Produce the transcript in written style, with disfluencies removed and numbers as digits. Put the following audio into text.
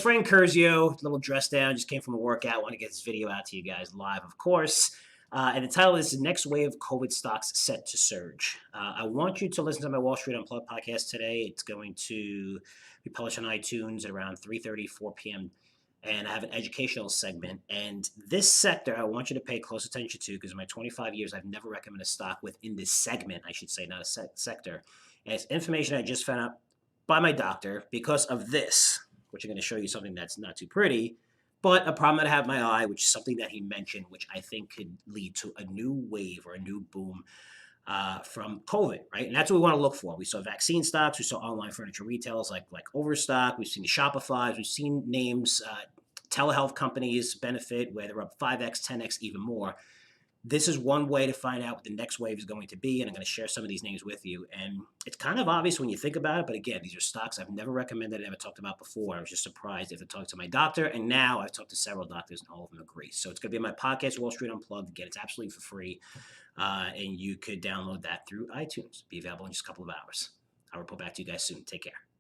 friend Curzio, a little dressed down, just came from a workout. Want to get this video out to you guys live, of course. And the title is "The Next Wave of COVID Stocks Set to Surge." I want you to listen to my Wall Street Unplugged podcast today. It's going to be published on iTunes at around 3:30, 4 p.m. And I have an educational segment. And this sector, I want you to pay close attention to because in my 25 years, I've never recommended a stock within this segment, I should say, not a sector. And it's information I just found out by my doctor because of this, which I'm going to show you something that's not too pretty, but a problem that I have in my eye, which is something that he mentioned, which I think could lead to a new wave or a new boom from COVID, right? And that's what we want to look for. We saw vaccine stocks, we saw online furniture retailers like Overstock, we've seen the Shopify's, we've seen names, telehealth companies benefit where they're up 5x, 10x, even more. This is one way to find out what the next wave is going to be, and I'm going to share some of these names with you. And it's kind of obvious when you think about it, but again, these are stocks I've never recommended, never talked about before. I was just surprised if I talked to my doctor, and now I've talked to several doctors, and all of them agree. So it's going to be in my podcast, Wall Street Unplugged. Again, it's absolutely for free, and you could download that through iTunes. Be available in just a couple of hours. I'll report back to you guys soon. Take care.